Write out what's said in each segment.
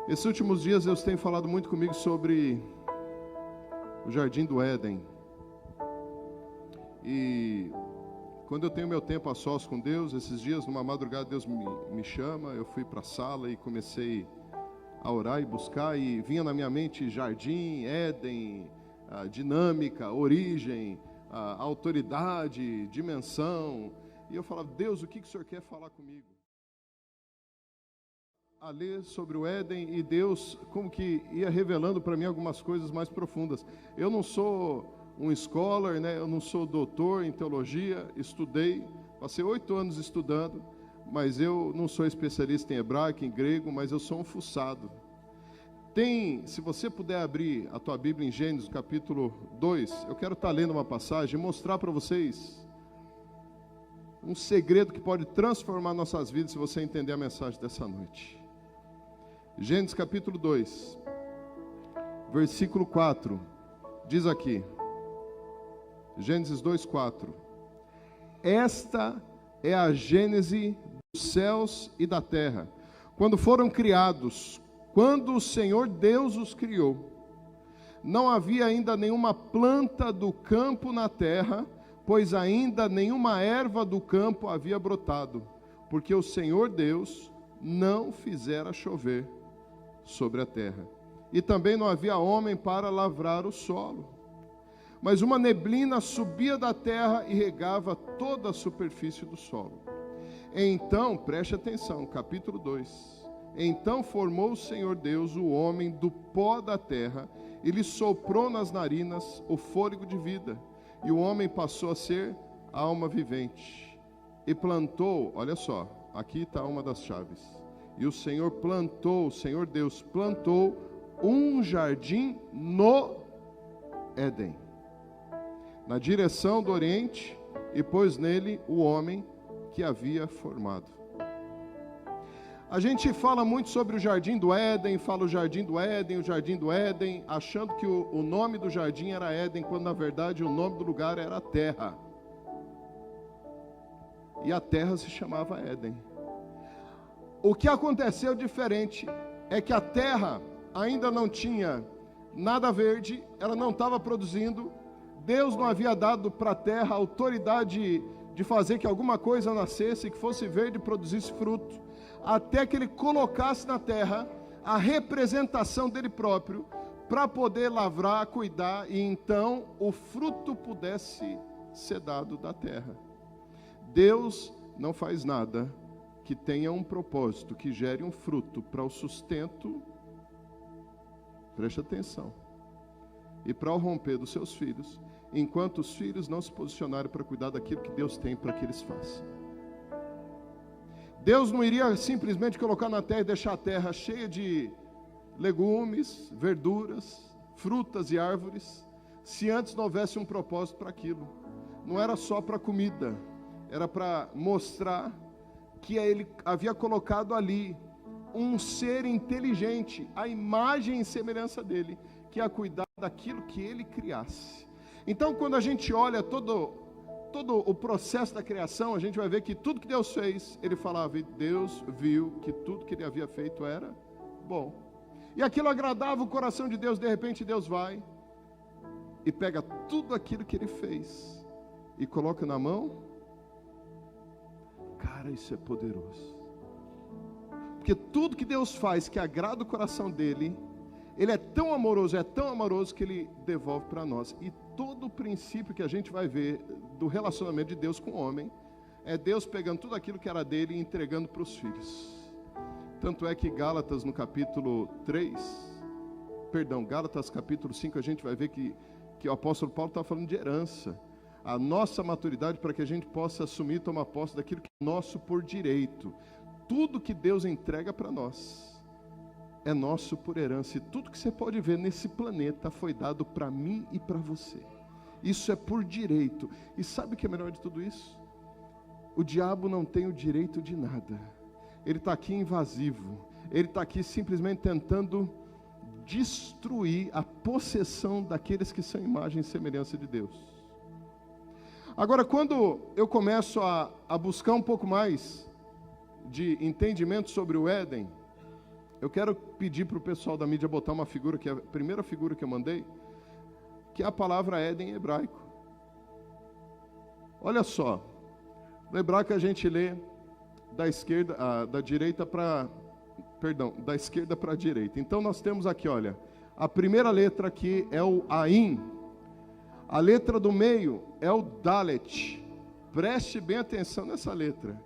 Esses últimos dias Deus tem falado muito comigo sobre o Jardim do Éden. E quando eu tenho meu tempo a sós com Deus, esses dias, numa madrugada, Deus me chama, eu fui para a sala e comecei a orar e buscar, e vinha na minha mente Jardim, Éden, dinâmica, origem, autoridade, dimensão. E eu falava, Deus, o que o Senhor quer falar comigo? A ler sobre o Éden, e Deus como que ia revelando para mim algumas coisas mais profundas. Eu não sou um scholar, né? Eu não sou doutor em teologia, estudei, passei 8 anos estudando, mas eu não sou especialista em hebraico, em grego, mas eu sou um fuçado. Se você puder abrir a tua Bíblia em Gênesis, capítulo 2, eu quero estar lendo uma passagem e mostrar para vocês um segredo que pode transformar nossas vidas se você entender a mensagem dessa noite. Gênesis capítulo 2, versículo 4, diz aqui, Gênesis 2, 4, esta é a gênese dos céus e da terra, quando foram criados, quando o Senhor Deus os criou. Não havia ainda nenhuma planta do campo na terra, pois ainda nenhuma erva do campo havia brotado, porque o Senhor Deus não fizera chover sobre a terra. E também não havia homem para lavrar o solo. Mas uma neblina subia da terra e regava toda a superfície do solo. Então, preste atenção, capítulo 2. Então formou o Senhor Deus o homem do pó da terra, e lhe soprou nas narinas o fôlego de vida, e o homem passou a ser alma vivente. E plantou, olha só, aqui está uma das chaves. E o Senhor Deus plantou um jardim no Éden, na direção do Oriente, e pôs nele o homem que havia formado. A gente fala muito sobre o Jardim do Éden, fala o Jardim do Éden, achando que o nome do jardim era Éden, quando na verdade o nome do lugar era Terra. E a terra se chamava Éden. O que aconteceu diferente é que a terra ainda não tinha nada verde, ela não estava produzindo. Deus não havia dado para a terra a autoridade de fazer que alguma coisa nascesse, que fosse verde e produzisse fruto, até que ele colocasse na terra a representação dele próprio, para poder lavrar, cuidar, e então o fruto pudesse ser dado da terra. Deus não faz nada que tenha um propósito, que gere um fruto para o sustento, preste atenção, e para o romper dos seus filhos, enquanto os filhos não se posicionarem para cuidar daquilo que Deus tem para que eles façam. Deus não iria simplesmente colocar na terra e deixar a terra cheia de legumes, verduras, frutas e árvores, se antes não houvesse um propósito para aquilo. Não era só para comida, era para mostrar que ele havia colocado ali um ser inteligente, a imagem e semelhança dele, que ia cuidar daquilo que ele criasse. Então, quando a gente olha todo o processo da criação, a gente vai ver que tudo que Deus fez, ele falava, e Deus viu que tudo que ele havia feito era bom. E aquilo agradava o coração de Deus. De repente Deus vai e pega tudo aquilo que ele fez e coloca na mão. Cara, isso é poderoso. Porque tudo que Deus faz que agrada o coração dele, ele é tão amoroso que ele devolve para nós. E todo o princípio que a gente vai ver do relacionamento de Deus com o homem, é Deus pegando tudo aquilo que era dele e entregando para os filhos. Tanto é que Gálatas no capítulo 3, Gálatas capítulo 5, a gente vai ver que o apóstolo Paulo está falando de herança. A nossa maturidade para que a gente possa assumir e tomar posse daquilo que é nosso por direito. Tudo que Deus entrega para nós é nosso por herança. E tudo que você pode ver nesse planeta foi dado para mim e para você. Isso é por direito. E sabe o que é melhor de tudo isso? O diabo não tem o direito de nada. Ele está aqui invasivo. Ele está aqui simplesmente tentando destruir a possessão daqueles que são imagem e semelhança de Deus. Agora, quando eu começo a buscar um pouco mais de entendimento sobre o Éden, eu quero pedir para o pessoal da mídia botar uma figura, que é a primeira figura que eu mandei, que é a palavra Éden em hebraico. Olha só, no hebraico a gente lê da esquerda para a direita. Então nós temos aqui, olha, a primeira letra aqui é o Ain, a letra do meio é o Dalet. Preste bem atenção nessa letra.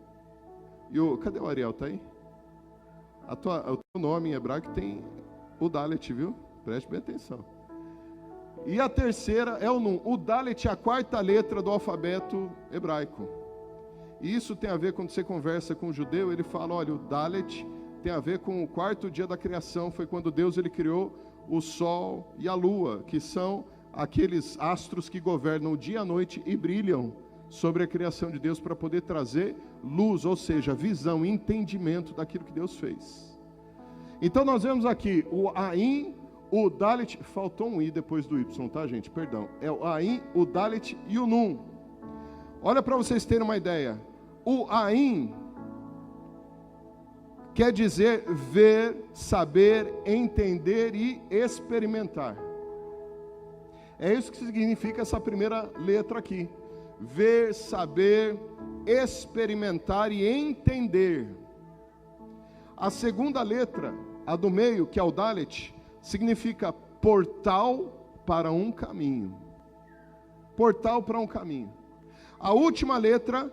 Cadê o Ariel? Tá aí? O teu nome em hebraico tem o Dalet, viu? Preste bem atenção. E a terceira é o Nun. O Dalet é a quarta letra do alfabeto hebraico. E isso tem a ver, quando você conversa com um judeu, ele fala, olha, o Dalet tem a ver com o quarto dia da criação. Foi quando Deus ele criou o sol e a lua, que são aqueles astros que governam o dia e a noite e brilham sobre a criação de Deus para poder trazer luz, ou seja, visão, entendimento daquilo que Deus fez. Então nós vemos aqui o Ain, o Dalet, faltou um I depois do Y, tá, gente? Perdão. É o Ain, o Dalet e o Nun. Olha para vocês terem uma ideia. O Ain quer dizer ver, saber, entender e experimentar. É isso que significa essa primeira letra aqui. Ver, saber, experimentar e entender. A segunda letra, a do meio, que é o Dalet, significa portal para um caminho. Portal para um caminho. A última letra,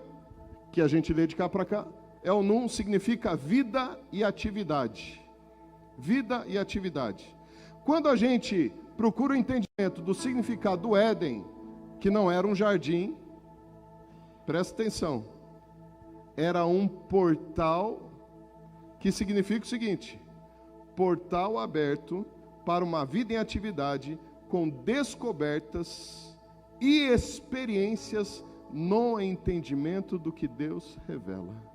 que a gente lê de cá para cá, é o Nun, significa vida e atividade. Vida e atividade. Quando a gente procura o entendimento do significado do Éden, que não era um jardim, presta atenção, era um portal, que significa o seguinte: portal aberto para uma vida em atividade, com descobertas e experiências no entendimento do que Deus revela.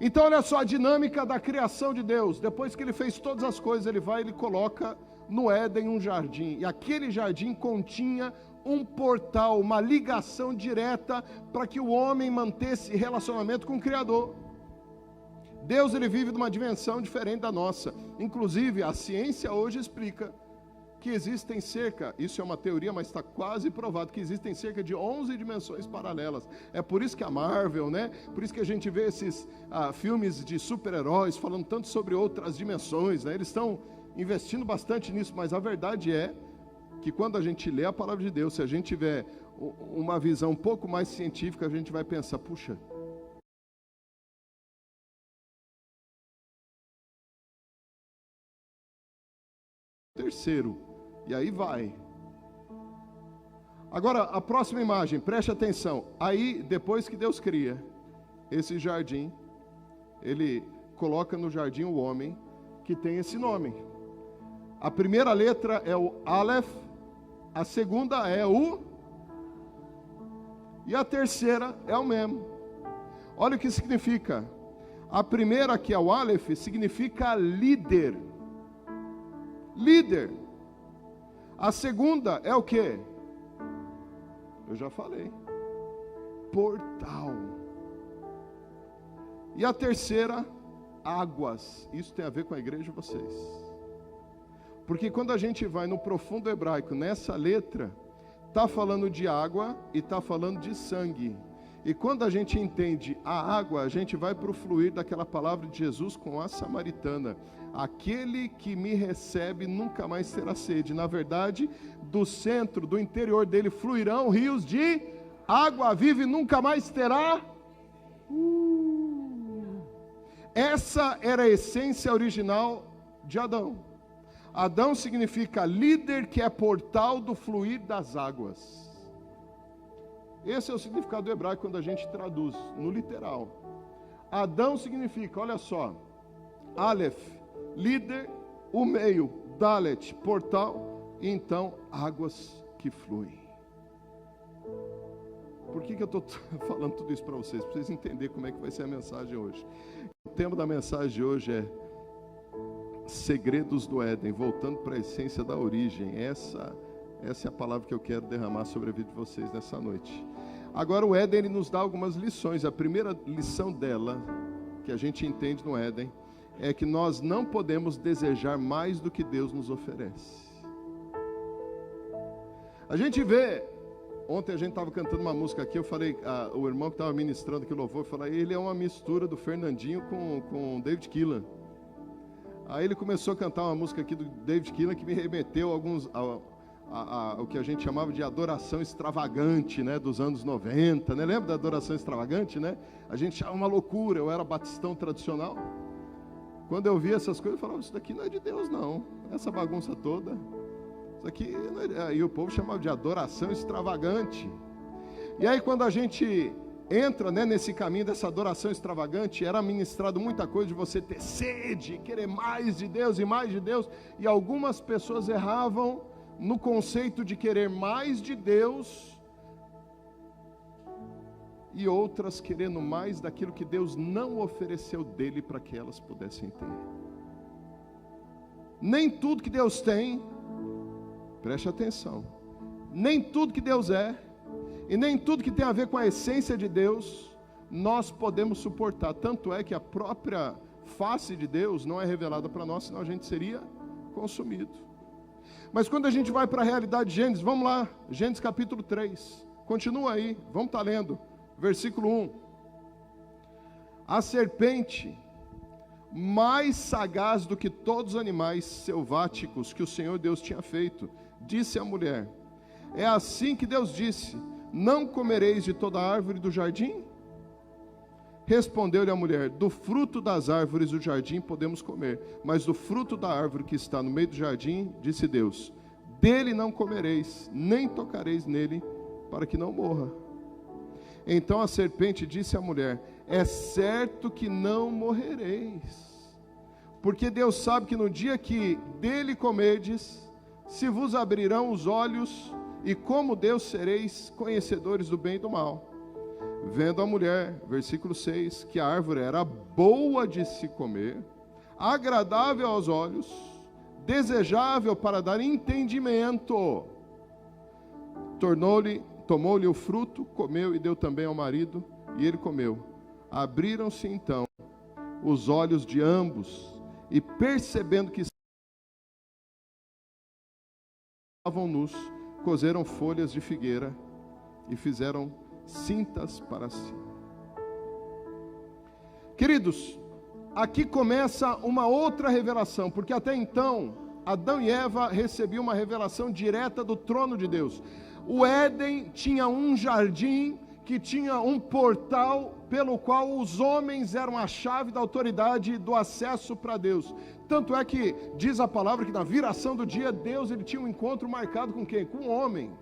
Então olha só a dinâmica da criação de Deus. Depois que ele fez todas as coisas, ele coloca no Éden um jardim. E aquele jardim continha um portal, uma ligação direta para que o homem mantesse relacionamento com o Criador. Deus ele vive numa dimensão diferente da nossa. Inclusive a ciência hoje explica que existem isso é uma teoria, mas está quase provado, que existem cerca de 11 dimensões paralelas. É por isso que a Marvel, né? Por isso que a gente vê esses filmes de super-heróis falando tanto sobre outras dimensões, né? Eles estão investindo bastante nisso, mas a verdade é que quando a gente lê a palavra de Deus, se a gente tiver uma visão um pouco mais científica, a gente vai pensar, puxa, terceiro, e aí vai. Agora, a próxima imagem, preste atenção. Aí, depois que Deus cria esse jardim, ele coloca no jardim o homem que tem esse nome. A primeira letra é o Aleph, a segunda é o, e a terceira é o Mem. Olha o que significa. A primeira, que é o Aleph, significa líder. Líder. A segunda é o quê? Eu já falei. Portal. E a terceira, águas. Isso tem a ver com a igreja de vocês. Porque quando a gente vai no profundo hebraico, nessa letra, está falando de água e está falando de sangue. E quando a gente entende a água, a gente vai para o fluir daquela palavra de Jesus com a samaritana. Aquele que me recebe nunca mais terá sede. Na verdade, do centro, do interior dele fluirão rios de água viva e nunca mais terá. Essa era a essência original de Adão. Adão significa líder, que é portal do fluir das águas. Esse é o significado do hebraico quando a gente traduz no literal. Adão significa, olha só, Aleph, líder, o meio, Dalet, portal, e então águas que fluem. Por que eu estou falando tudo isso para vocês? Para vocês entenderem como é que vai ser a mensagem hoje. O tema da mensagem de hoje é Segredos do Éden, voltando para a essência da origem. Essa é a palavra que eu quero derramar sobre a vida de vocês nessa noite. Agora o Éden ele nos dá algumas lições. A primeira lição dela que a gente entende no Éden é que nós não podemos desejar mais do que Deus nos oferece. A gente vê, ontem a gente estava cantando uma música aqui, eu falei, o irmão que estava ministrando aqui o louvor, falou, ele é uma mistura do Fernandinho com David Keelan. Aí ele começou a cantar uma música aqui do David Keelan que me remeteu o que a gente chamava de adoração extravagante, né, dos anos 90, né? Lembra da adoração extravagante, né? A gente achava uma loucura, eu era batistão tradicional. Quando eu via essas coisas, eu falava, isso daqui não é de Deus não, essa bagunça toda, isso aqui não é... Aí o povo chamava de adoração extravagante. E aí quando a gente entra, né, nesse caminho dessa adoração extravagante, era ministrado muita coisa de você ter sede, querer mais de Deus e mais de Deus, e algumas pessoas erravam no conceito de querer mais de Deus, e outras querendo mais daquilo que Deus não ofereceu dele para que elas pudessem ter. Nem tudo que Deus tem, preste atenção, nem tudo que Deus é, e nem tudo que tem a ver com a essência de Deus, nós podemos suportar. Tanto é que a própria face de Deus não é revelada para nós, senão a gente seria consumido. Mas quando a gente vai para a realidade de Gênesis, vamos lá, Gênesis capítulo 3, continua aí, vamos estar lendo, versículo 1. A serpente, mais sagaz do que todos os animais selváticos que o Senhor Deus tinha feito, disse à mulher, é assim que Deus disse, não comereis de toda árvore do jardim? Respondeu-lhe a mulher, do fruto das árvores do jardim podemos comer, mas do fruto da árvore que está no meio do jardim, disse Deus, dele não comereis, nem tocareis nele, para que não morra. Então a serpente disse à mulher, é certo que não morrereis, porque Deus sabe que no dia que dele comerdes, se vos abrirão os olhos, e como Deus sereis conhecedores do bem e do mal. Vendo a mulher, versículo 6, que a árvore era boa de se comer, agradável aos olhos, desejável para dar entendimento, tomou-lhe o fruto, comeu e deu também ao marido, e ele comeu. Abriram-se então os olhos de ambos, e percebendo que estavam nus, coseram folhas de figueira e fizeram cintas para si. Queridos, aqui começa uma outra revelação, porque até então Adão e Eva recebiam uma revelação direta do trono de Deus. O Éden tinha um jardim que tinha um portal pelo qual os homens eram a chave da autoridade do acesso para Deus. Tanto é que diz a palavra que na viração do dia, Deus ele tinha um encontro marcado com quem? Com o homem.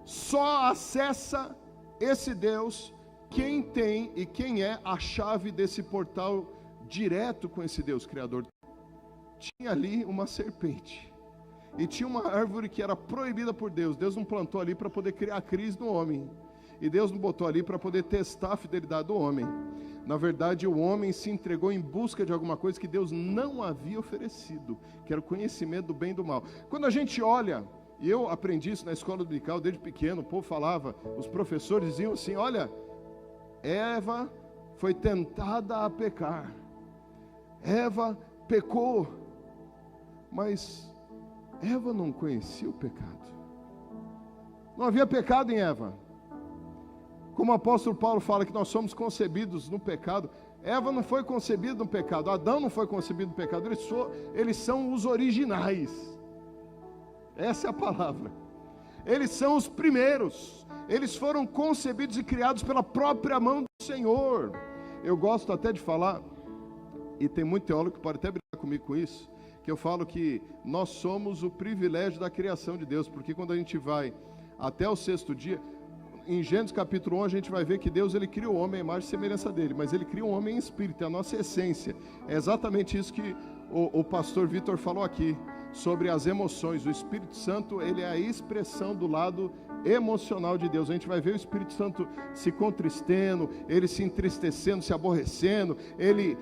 Só acessa esse Deus quem tem e quem é a chave desse portal direto com esse Deus Criador. Tinha ali uma serpente. E tinha uma árvore que era proibida por Deus. Deus não plantou ali para poder criar crise no homem. E Deus não botou ali para poder testar a fidelidade do homem. Na verdade, o homem se entregou em busca de alguma coisa que Deus não havia oferecido, que era o conhecimento do bem e do mal. Quando a gente olha, e eu aprendi isso na escola dominical desde pequeno, o povo falava, os professores diziam assim, olha, Eva foi tentada a pecar. Eva pecou, mas Eva não conhecia o pecado. Não havia pecado em Eva. Como o apóstolo Paulo fala que nós somos concebidos no pecado, Eva não foi concebida no pecado, Adão não foi concebido no pecado, eles são os originais. Essa é a palavra. Eles são os primeiros. Eles foram concebidos e criados pela própria mão do Senhor. Eu gosto até de falar, e tem muito teólogo que pode até brigar comigo com isso, que eu falo que nós somos o privilégio da criação de Deus, porque quando a gente vai até o sexto dia, em Gênesis capítulo 1 a gente vai ver que Deus ele cria o homem à imagem e semelhança dele, mas ele cria um homem em espírito, é a nossa essência. É exatamente isso que o pastor Vitor falou aqui, sobre as emoções. O Espírito Santo ele é a expressão do lado emocional de Deus. A gente vai ver o Espírito Santo se contristando, ele se entristecendo, se aborrecendo, ele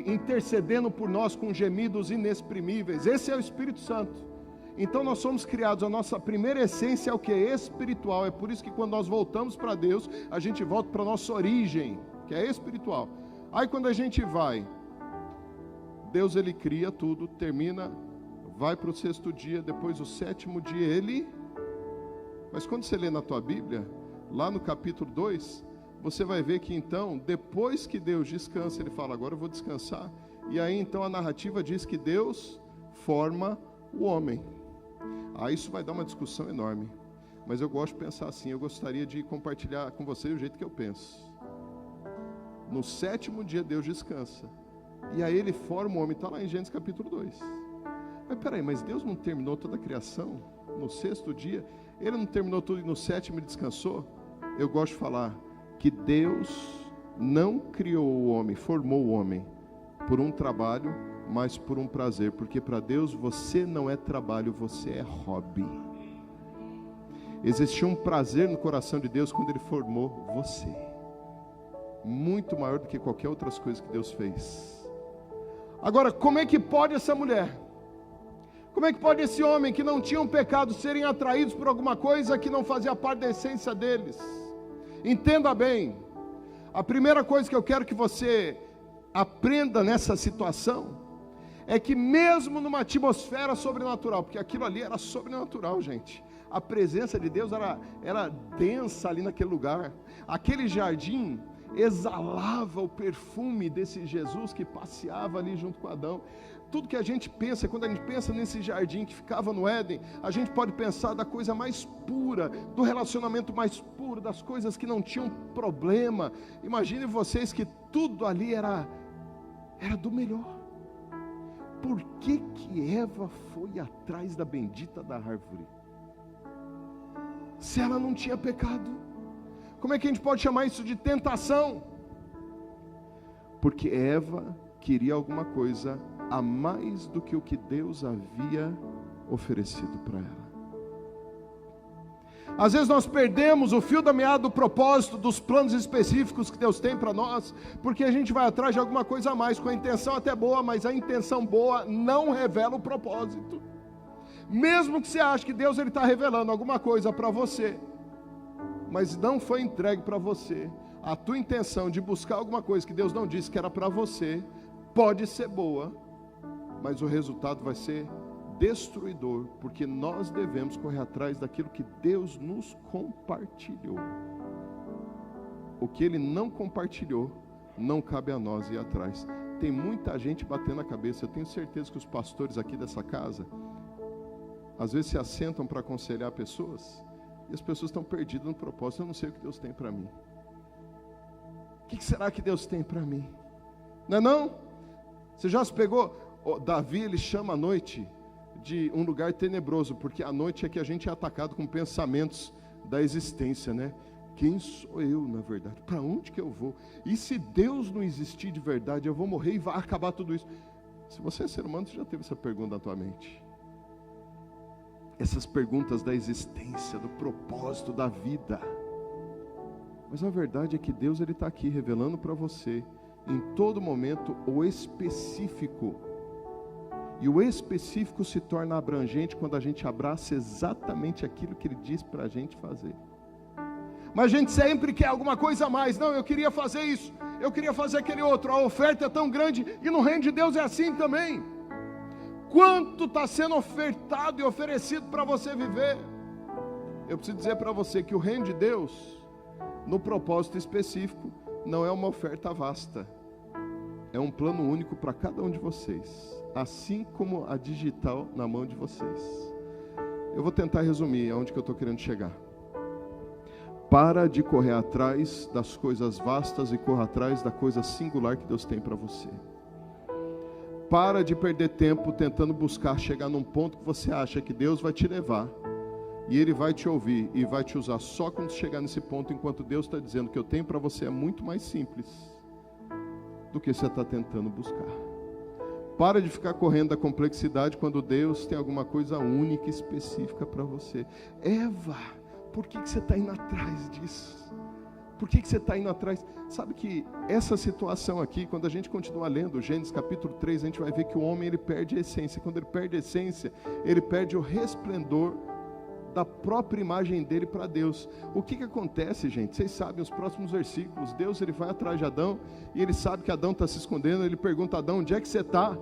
intercedendo por nós com gemidos inexprimíveis. Esse é o Espírito Santo. Então nós somos criados, a nossa primeira essência é o que? Espiritual. É por isso que quando nós voltamos para Deus, a gente volta para a nossa origem, que é espiritual. Aí quando a gente vai, Deus ele cria tudo, termina, vai para o 6º dia, depois o 7º dia ele... Mas quando você lê na tua Bíblia, lá no capítulo 2, você vai ver que então, depois que Deus descansa, ele fala, agora eu vou descansar. E aí então a narrativa diz que Deus forma o homem. Aí isso vai dar uma discussão enorme. Mas eu gosto de pensar assim, eu gostaria de compartilhar com você o jeito que eu penso. No 7º dia Deus descansa. E aí ele forma o homem, está lá em Gênesis capítulo 2. Mas peraí, mas Deus não terminou toda a criação no 6º dia? Ele não terminou tudo e no 7º ele descansou? Eu gosto de falar que Deus não criou o homem, formou o homem por um trabalho, mas por um prazer. Porque para Deus você não é trabalho, você é hobby. Existia um prazer no coração de Deus quando ele formou você. Muito maior do que qualquer outra coisa que Deus fez. Agora, como é que pode essa mulher? Como é que pode esse homem que não tinha um pecado serem atraídos por alguma coisa que não fazia parte da essência deles? Entenda bem, a primeira coisa que eu quero que você aprenda nessa situação é que mesmo numa atmosfera sobrenatural, porque aquilo ali era sobrenatural, gente, a presença de Deus era densa ali naquele lugar, aquele jardim exalava o perfume desse Jesus que passeava ali junto com Adão. Tudo que a gente pensa, quando a gente pensa nesse jardim que ficava no Éden, a gente pode pensar da coisa mais pura, do relacionamento mais puro, das coisas que não tinham problema. Imagine vocês que tudo ali era do melhor. Por que que Eva foi atrás da bendita da árvore? Se ela não tinha pecado, como é que a gente pode chamar isso de tentação? Porque Eva queria alguma coisa a mais do que o que Deus havia oferecido para ela. Às vezes nós perdemos o fio da meada do propósito, dos planos específicos que Deus tem para nós, porque a gente vai atrás de alguma coisa a mais, com a intenção até boa, mas a intenção boa não revela o propósito. Mesmo que você ache que Deus está revelando alguma coisa para você, mas não foi entregue para você, a tua intenção de buscar alguma coisa que Deus não disse que era para você, pode ser boa, mas o resultado vai ser destruidor, porque nós devemos correr atrás daquilo que Deus nos compartilhou. O que Ele não compartilhou, não cabe a nós ir atrás. Tem muita gente batendo a cabeça. Eu tenho certeza que os pastores aqui dessa casa, às vezes se assentam para aconselhar pessoas, e as pessoas estão perdidas no propósito. Eu não sei o que Deus tem para mim. O que será que Deus tem para mim? Não é não? Você já se pegou? Davi, ele chama a noite de um lugar tenebroso, porque a noite é que a gente é atacado com pensamentos da existência, né? Quem sou eu, na verdade? Para onde que eu vou? E se Deus não existir de verdade, eu vou morrer e vai acabar tudo isso? Se você é ser humano, você já teve essa pergunta na tua mente. Essas perguntas da existência, do propósito da vida. Mas a verdade é que Deus está aqui revelando para você, em todo momento, o específico. E o específico se torna abrangente quando a gente abraça exatamente aquilo que Ele diz para a gente fazer. Mas a gente sempre quer alguma coisa a mais. Não, eu queria fazer isso, eu queria fazer aquele outro. A oferta é tão grande, e no reino de Deus é assim também. Quanto está sendo ofertado e oferecido para você viver? Eu preciso dizer para você que o reino de Deus, no propósito específico, não é uma oferta vasta. É um plano único para cada um de vocês. Assim como a digital na mão de vocês. Eu vou tentar resumir aonde que eu estou querendo chegar. Para de correr atrás das coisas vastas e corra atrás da coisa singular que Deus tem para você. Para de perder tempo tentando buscar chegar num ponto que você acha que Deus vai te levar. E Ele vai te ouvir e vai te usar só quando chegar nesse ponto, enquanto Deus está dizendo que eu tenho para você é muito mais simples do que você está tentando buscar. Para de ficar correndo da complexidade quando Deus tem alguma coisa única e específica para você. Eva, por que você está indo atrás disso? Por que você está indo atrás? Sabe que essa situação aqui, quando a gente continua lendo Gênesis capítulo 3, a gente vai ver que o homem ele perde a essência. Quando ele perde a essência, ele perde o resplendor da própria imagem dele para Deus. O que acontece, gente? Vocês sabem os próximos versículos. Deus, ele vai atrás de Adão e ele sabe que Adão está se escondendo. Ele pergunta a Adão: onde é que você está?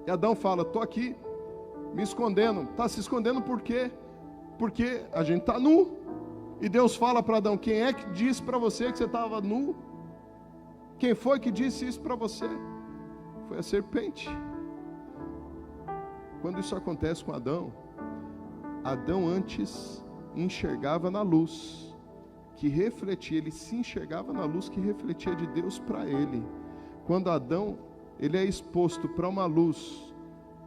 E Adão fala: estou aqui, me escondendo. Está se escondendo por quê? Porque a gente está nu. E Deus fala para Adão: quem é que disse para você que você estava nu? Quem foi que disse isso para você? Foi a serpente. Quando isso acontece com Adão, Adão antes enxergava na luz que refletia, ele se enxergava na luz que refletia de Deus para ele. Quando Adão, ele é exposto para uma luz,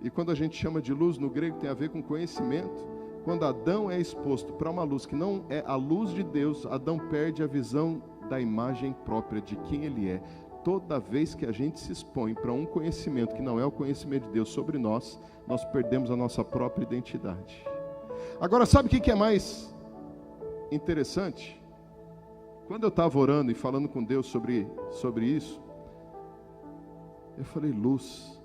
e quando a gente chama de luz no grego tem a ver com conhecimento. Quando Adão é exposto para uma luz que não é a luz de Deus, Adão perde a visão da imagem própria de quem ele é. Toda vez que a gente se expõe para um conhecimento que não é o conhecimento de Deus sobre nós, nós perdemos a nossa própria identidade. Agora, sabe o que é mais interessante? Quando eu estava orando e falando com Deus sobre isso, eu falei: luz.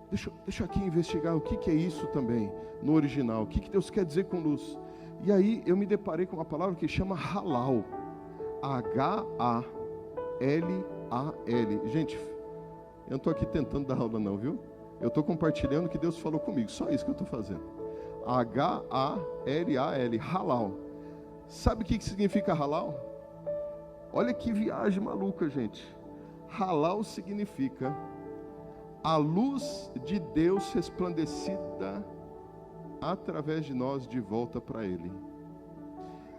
Deixa eu aqui investigar o que é isso também, no original. O que Deus quer dizer com luz? E aí eu me deparei com uma palavra que chama halal. H-A-L-A-L. Gente, eu não estou aqui tentando dar aula não, viu? Eu estou compartilhando o que Deus falou comigo. Só isso que eu estou fazendo. H-A-L-A-L. Halal. Sabe o que significa halal? Olha que viagem maluca, gente. Halal significa a luz de Deus resplandecida através de nós de volta para Ele.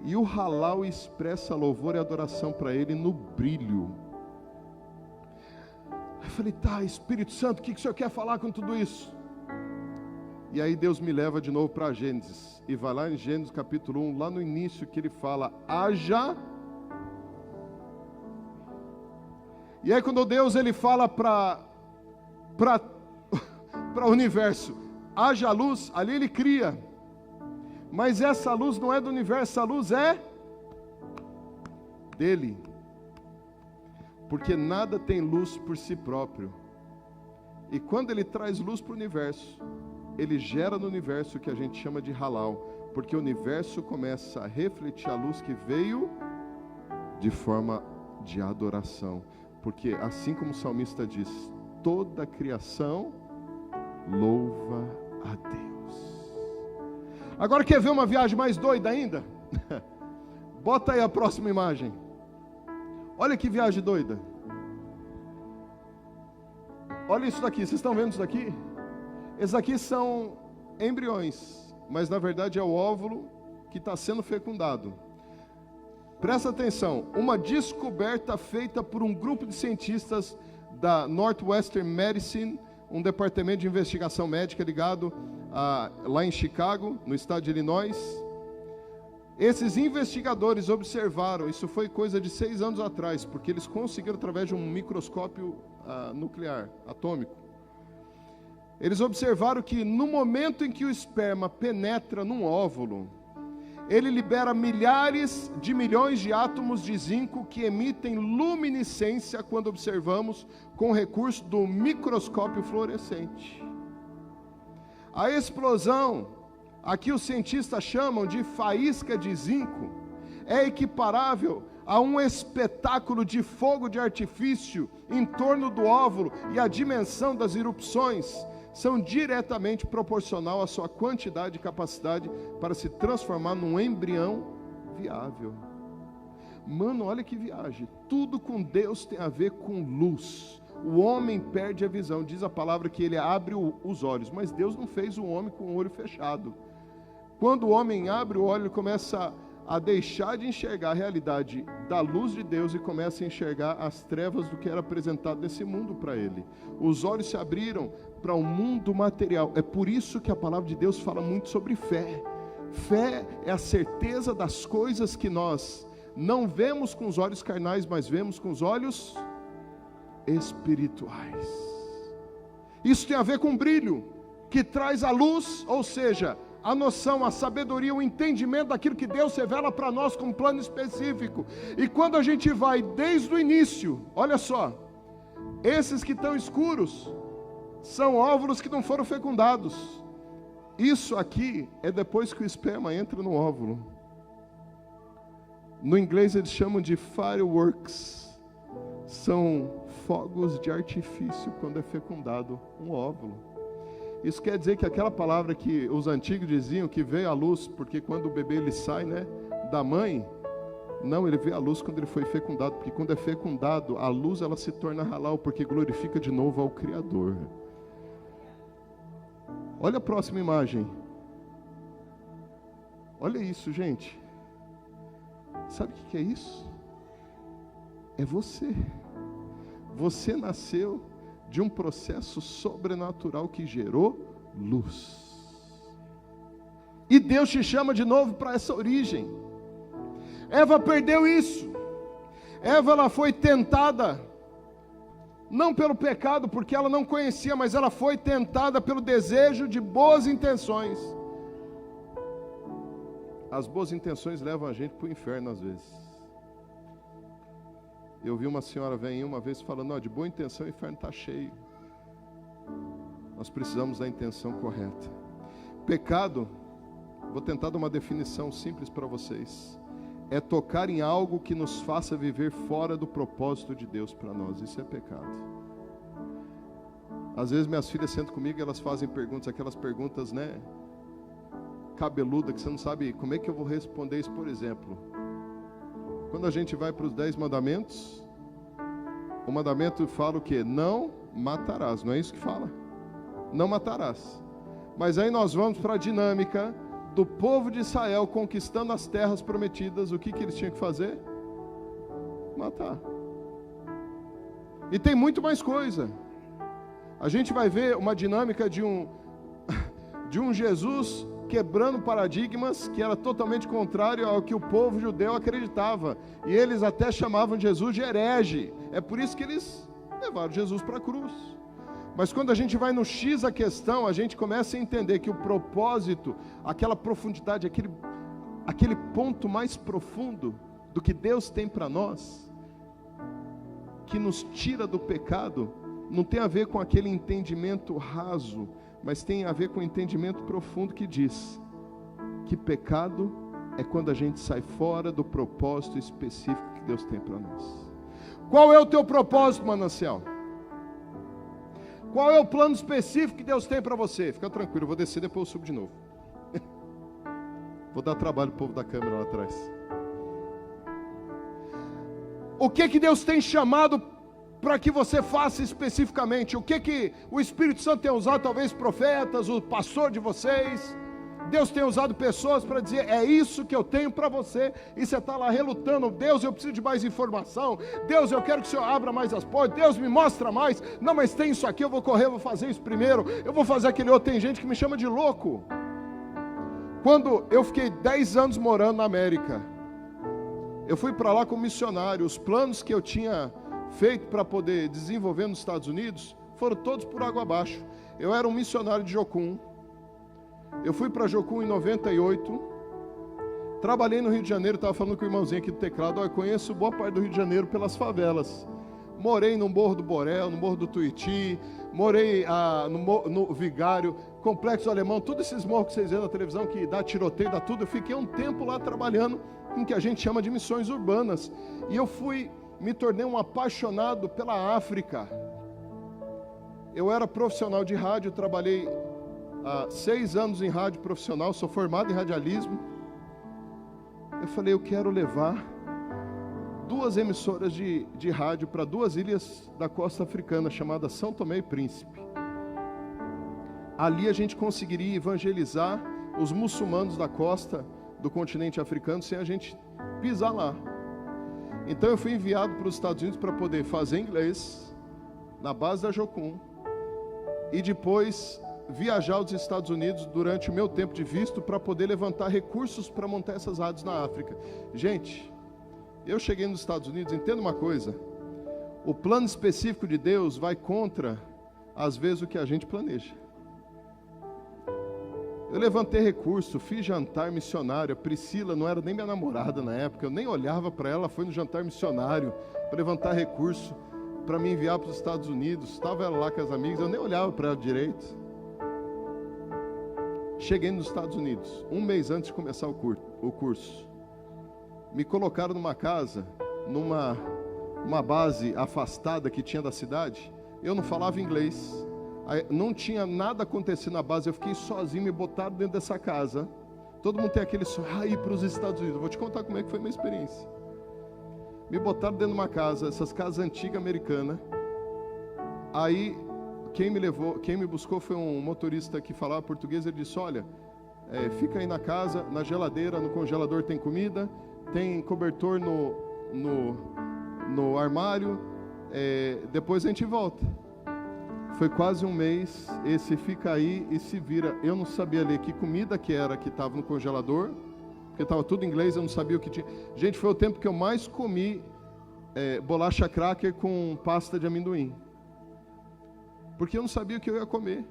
E o halal expressa louvor e adoração para Ele no brilho. Eu falei: tá, Espírito Santo, o que o Senhor quer falar com tudo isso? E aí Deus me leva de novo para Gênesis. E vai lá em Gênesis capítulo 1, lá no início que ele fala: haja. E aí quando Deus ele fala para o universo: haja luz, ali ele cria. Mas essa luz não é do universo, essa luz é dele. Porque nada tem luz por si próprio. E quando ele traz luz para o universo, ele gera no universo o que a gente chama de halal. Porque o universo começa a refletir a luz que veio de forma de adoração. Porque assim como o salmista diz: toda a criação louva a Deus. Agora quer ver uma viagem mais doida ainda? Bota aí a próxima imagem. Olha que viagem doida. Olha isso daqui, vocês estão vendo isso daqui? Esses aqui são embriões, mas na verdade é o óvulo que está sendo fecundado. Presta atenção, uma descoberta feita por um grupo de cientistas da Northwestern Medicine, um departamento de investigação médica ligado lá em Chicago, no estado de Illinois. Esses investigadores observaram, isso foi coisa de 6 anos atrás, porque eles conseguiram através de um microscópio nuclear, atômico. Eles observaram que no momento em que o esperma penetra num óvulo, ele libera milhares de milhões de átomos de zinco que emitem luminescência quando observamos com o recurso do microscópio fluorescente. A explosão, aqui os cientistas chamam de faísca de zinco, é equiparável a um espetáculo de fogo de artifício em torno do óvulo, e a dimensão das erupções são diretamente proporcional à sua quantidade e capacidade para se transformar num embrião viável. Mano, olha que viagem. Tudo com Deus tem a ver com luz. O homem perde a visão. Diz a palavra que ele abre os olhos, mas Deus não fez o homem com o olho fechado. Quando o homem abre o olho, ele começa a deixar de enxergar a realidade da luz de Deus e começa a enxergar as trevas do que era apresentado nesse mundo para ele. Os olhos se abriram para um mundo material. É por isso que a palavra de Deus fala muito sobre fé. Fé é a certeza das coisas que nós não vemos com os olhos carnais, mas vemos com os olhos espirituais. Isso tem a ver com brilho, que traz a luz, ou seja, a noção, a sabedoria, o entendimento daquilo que Deus revela para nós com um plano específico. E quando a gente vai desde o início, olha só, esses que estão escuros são óvulos que não foram fecundados. Isso aqui é depois que o esperma entra no óvulo. No inglês eles chamam de fireworks. São fogos de artifício quando é fecundado um óvulo. Isso quer dizer que aquela palavra que os antigos diziam que veio à luz, porque quando o bebê ele sai, né, da mãe, não, ele veio à luz quando ele foi fecundado, porque quando é fecundado, a luz ela se torna halal, porque glorifica de novo ao Criador. Olha a próxima imagem. Olha isso, gente. Sabe o que é isso? É você. Você nasceu de um processo sobrenatural que gerou luz. E Deus te chama de novo para essa origem. Eva perdeu isso. Eva ela foi tentada, não pelo pecado, porque ela não conhecia, mas ela foi tentada pelo desejo de boas intenções. As boas intenções levam a gente para o inferno às vezes. Eu vi uma senhora velhinha uma vez falando, de boa intenção o inferno está cheio. Nós precisamos da intenção correta. Pecado, vou tentar dar uma definição simples para vocês. É tocar em algo que nos faça viver fora do propósito de Deus para nós. Isso é pecado. Às vezes minhas filhas sentam comigo e elas fazem perguntas, aquelas perguntas, né, cabeluda, que você não sabe como é que eu vou responder isso. Por exemplo, quando a gente vai para os 10 mandamentos, o mandamento fala o quê? Não matarás, não é isso que fala? Não matarás. Mas aí nós vamos para a dinâmica do povo de Israel conquistando as terras prometidas. O que eles tinham que fazer? Matar. E tem muito mais coisa. A gente vai ver uma dinâmica de um Jesus quebrando paradigmas que era totalmente contrário ao que o povo judeu acreditava. E eles até chamavam Jesus de herege. É por isso que eles levaram Jesus para a cruz. Mas quando a gente vai no X da questão, a gente começa a entender que o propósito, aquela profundidade, aquele ponto mais profundo do que Deus tem para nós, que nos tira do pecado, não tem a ver com aquele entendimento raso, mas tem a ver com o entendimento profundo que diz que pecado é quando a gente sai fora do propósito específico que Deus tem para nós. Qual é o teu propósito, Manancial? Qual é o plano específico que Deus tem para você? Fica tranquilo, eu vou descer, depois eu subo de novo. Vou dar trabalho ao povo da câmera lá atrás. O que Deus tem chamado para que você faça especificamente? O que o Espírito Santo tem usado, talvez profetas, o pastor de vocês. Deus tem usado pessoas para dizer, é isso que eu tenho para você, e você está lá relutando, Deus, eu preciso de mais informação, Deus, eu quero que o Senhor abra mais as portas, Deus, me mostra mais, não, mas tem isso aqui, eu vou correr, eu vou fazer isso primeiro, eu vou fazer aquele outro. Tem gente que me chama de louco. Quando eu fiquei 10 anos morando na América, eu fui para lá como missionário. Os planos que eu tinha feito para poder desenvolver nos Estados Unidos, foram todos por água abaixo. Eu era um missionário de Jocum. Eu fui para Jocum em 98, trabalhei no Rio de Janeiro, estava falando com o irmãozinho aqui do teclado, eu conheço boa parte do Rio de Janeiro pelas favelas. Morei no Morro do Borel, no Morro do Tuiuti, morei no Vigário, Complexo Alemão, todos esses morros que vocês vêem na televisão, que dá tiroteio, dá tudo. Eu fiquei um tempo lá trabalhando em que a gente chama de missões urbanas. E eu me tornei um apaixonado pela África. Eu era profissional de rádio, trabalhei 6 anos em rádio profissional, sou formado em radialismo. Eu falei, eu quero levar 2 emissoras de rádio para 2 ilhas da costa africana, chamadas São Tomé e Príncipe. Ali a gente conseguiria evangelizar os muçulmanos da costa do continente africano sem a gente pisar lá. Então eu fui enviado para os Estados Unidos para poder fazer inglês na base da Jocum e depois viajar aos Estados Unidos durante o meu tempo de visto para poder levantar recursos para montar essas rádios na África. Gente, eu cheguei nos Estados Unidos, entenda uma coisa, o plano específico de Deus vai contra, às vezes, o que a gente planeja. Eu levantei recurso, fiz jantar missionário. A Priscila não era nem minha namorada na época, eu nem olhava para ela, foi no jantar missionário para levantar recurso para me enviar para os Estados Unidos. Estava ela lá com as amigas, eu nem olhava para ela direito. Cheguei nos Estados Unidos, um mês antes de começar o curso. Me colocaram numa casa, numa base afastada que tinha da cidade. Eu não falava inglês, não tinha nada acontecendo na base, eu fiquei sozinho, me botaram dentro dessa casa. Todo mundo tem aquele sonho, ir para os Estados Unidos. Eu vou te contar como é que foi a minha experiência. Me botaram dentro de uma casa, essas casas antigas americanas. Aí, quem me buscou foi um motorista que falava português. Ele disse, olha, fica aí na casa, na geladeira, no congelador tem comida, tem cobertor no armário, depois a gente volta. Foi quase um mês, esse fica aí e se vira. Eu não sabia ler que comida que era que estava no congelador, porque estava tudo em inglês, eu não sabia o que tinha. Gente, foi o tempo que eu mais comi bolacha cracker com pasta de amendoim. Porque eu não sabia o que eu ia comer.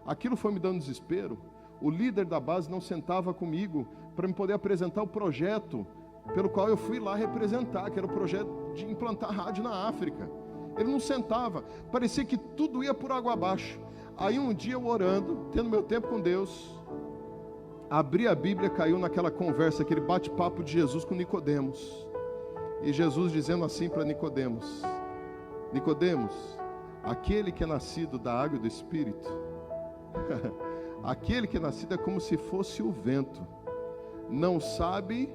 Aquilo foi me dando desespero. O líder da base não sentava comigo para me poder apresentar o projeto pelo qual eu fui lá representar, que era o projeto de implantar rádio na África. Ele não sentava, parecia que tudo ia por água abaixo. Aí um dia eu orando, tendo meu tempo com Deus, abri a Bíblia, caiu naquela conversa, aquele bate-papo de Jesus com Nicodemos. E Jesus dizendo assim para Nicodemos: Nicodemos, aquele que é nascido da água e do Espírito, aquele que é nascido é como se fosse o vento, não sabe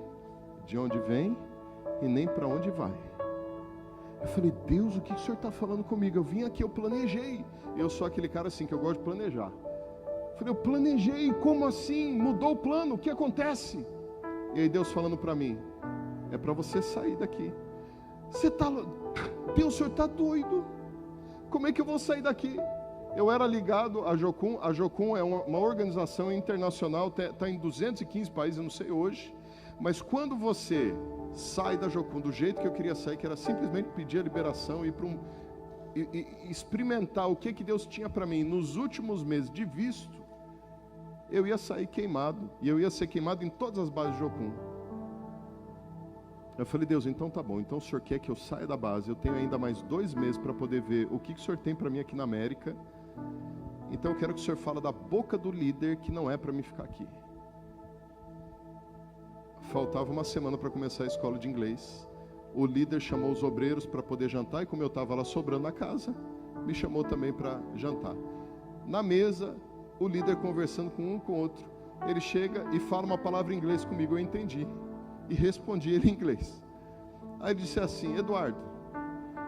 de onde vem e nem para onde vai. Eu falei, Deus, o que o Senhor está falando comigo? Eu vim aqui, eu planejei. Eu sou aquele cara assim, que eu gosto de planejar. Eu falei, eu planejei, como assim? Mudou o plano, o que acontece? E aí Deus falando para mim, é para você sair daqui. Deus, o Senhor está doido. Como é que eu vou sair daqui? Eu era ligado à Jocum. A Jocum é uma organização internacional, está em 215 países, eu não sei hoje. Mas quando você sai da Jocum do jeito que eu queria sair, que era simplesmente pedir a liberação e experimentar o que Deus tinha para mim nos últimos meses de visto, eu ia sair queimado. E eu ia ser queimado em todas as bases de Jocum. Eu falei, Deus, então tá bom. Então o Senhor quer que eu saia da base. Eu tenho ainda mais 2 meses para poder ver o que o Senhor tem para mim aqui na América. Então eu quero que o Senhor fale da boca do líder que não é para mim ficar aqui. Faltava uma semana para começar a escola de inglês. O líder chamou os obreiros para poder jantar. E como eu estava lá sobrando na casa, me chamou também para jantar. Na mesa, o líder conversando com um com o outro. Ele chega e fala uma palavra em inglês comigo. Eu entendi. E respondi ele em inglês. Aí ele disse assim, Eduardo,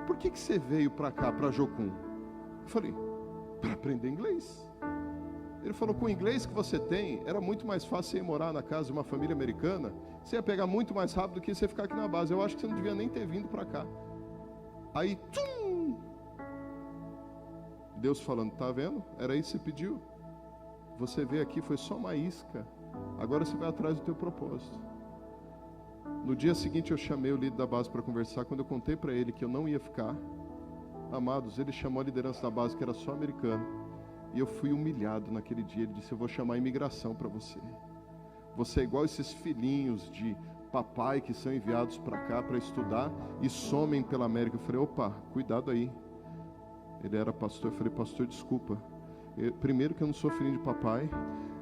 por que você veio para cá, para Jocum? Eu falei, para aprender inglês. Ele falou, com o inglês que você tem, era muito mais fácil você ir morar na casa de uma família americana. Você ia pegar muito mais rápido do que você ficar aqui na base. Eu acho que você não devia nem ter vindo para cá. Aí, tchum! Deus falando, tá vendo? Era isso que você pediu? Você veio aqui, foi só uma isca. Agora você vai atrás do teu propósito. No dia seguinte eu chamei o líder da base para conversar. Quando eu contei para ele que eu não ia ficar, amados, ele chamou a liderança da base, que era só americano. E eu fui humilhado naquele dia. Ele disse, eu vou chamar a imigração para você. Você é igual esses filhinhos de papai que são enviados para cá para estudar e somem pela América. Eu falei, opa, cuidado aí. Ele era pastor. Eu falei, pastor, desculpa. Primeiro que eu não sou filhinho de papai.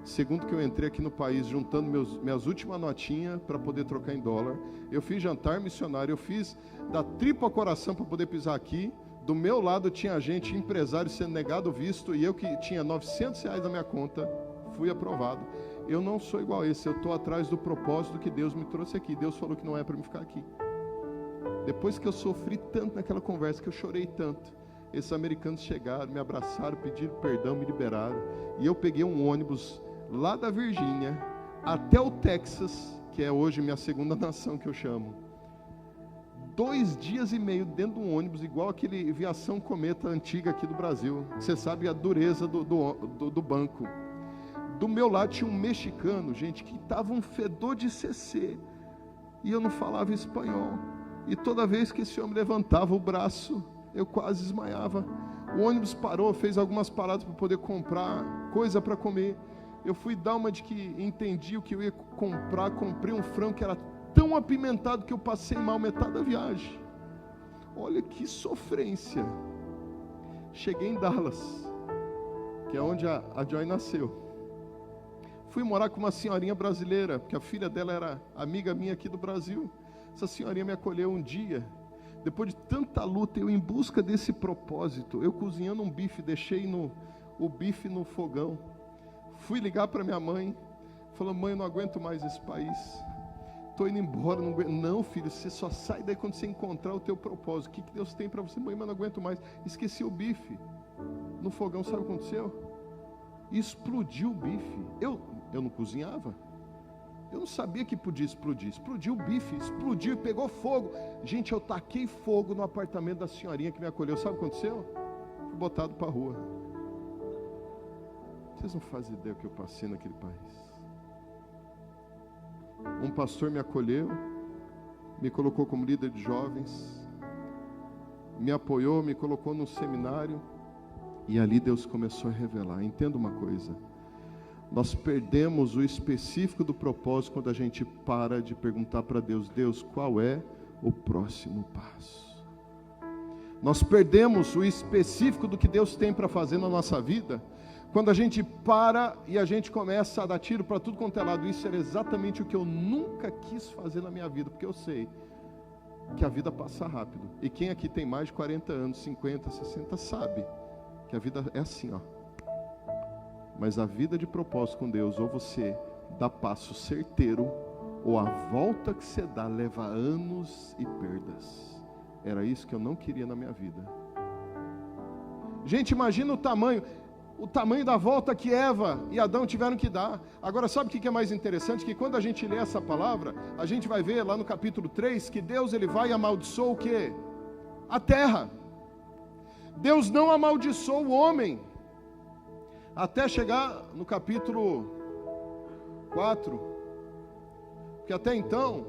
Segundo que eu entrei aqui no país juntando minhas últimas notinhas para poder trocar em dólar. Eu fiz jantar missionário. Eu fiz da tripa ao coração para poder pisar aqui. Do meu lado tinha gente, empresário, sendo negado o visto, e eu que tinha R$900 na minha conta, fui aprovado. Eu não sou igual a esse, eu estou atrás do propósito que Deus me trouxe aqui. Deus falou que não é para me ficar aqui. Depois que eu sofri tanto naquela conversa, que eu chorei tanto, esses americanos chegaram, me abraçaram, pediram perdão, me liberaram, e eu peguei um ônibus lá da Virgínia até o Texas, que é hoje minha segunda nação que eu chamo. 2 dias e meio dentro de um ônibus, igual aquele Viação Cometa antiga aqui do Brasil. Você sabe a dureza do banco. Do meu lado tinha um mexicano, gente, que estava um fedor de CC. E eu não falava espanhol. E toda vez que esse homem levantava o braço, eu quase desmaiava. O ônibus parou, fez algumas paradas para poder comprar coisa para comer. Eu fui dar uma de que entendi o que eu ia comprar. Comprei um frango que era tão apimentado que eu passei mal metade da viagem. Olha que sofrência. Cheguei em Dallas, que é onde a Joy nasceu. Fui morar com uma senhorinha brasileira, porque a filha dela era amiga minha aqui do Brasil. Essa senhorinha me acolheu um dia. Depois de tanta luta, eu em busca desse propósito, eu cozinhando um bife, deixei o bife no fogão. Fui ligar para minha mãe, falou: mãe, eu não aguento mais esse país. Estou indo embora, não aguento. Não, filho, você só sai daí quando você encontrar o teu propósito. O que Deus tem para você? Mãe, mas não aguento mais. Esqueci o bife no fogão, sabe o que aconteceu? Explodiu o bife. Eu não cozinhava. Eu não sabia que podia explodir. Explodiu o bife, explodiu e pegou fogo. Gente, eu taquei fogo no apartamento da senhorinha que me acolheu. Sabe o que aconteceu? Fui botado para a rua. Vocês não fazem ideia do que eu passei naquele país. Um pastor me acolheu, me colocou como líder de jovens, me apoiou, me colocou no seminário, e ali Deus começou a revelar. Entenda uma coisa: nós perdemos o específico do propósito quando a gente para de perguntar para Deus: Deus, qual é o próximo passo? Nós perdemos o específico do que Deus tem para fazer na nossa vida quando a gente para e a gente começa a dar tiro para tudo quanto é lado. Isso era exatamente o que eu nunca quis fazer na minha vida, porque eu sei que a vida passa rápido. E quem aqui tem mais de 40 anos, 50, 60, sabe que a vida é assim, ó. Mas a vida de propósito com Deus, ou você dá passo certeiro, ou a volta que você dá leva anos e perdas. Era isso que eu não queria na minha vida. Gente, imagina o tamanho da volta que Eva e Adão tiveram que dar. Agora, sabe o que é mais interessante? Que quando a gente lê essa palavra, a gente vai ver lá no capítulo 3, que Deus ele vai amaldiçoar o quê? A terra. Deus não amaldiçoou o homem, até chegar no capítulo 4, porque até então,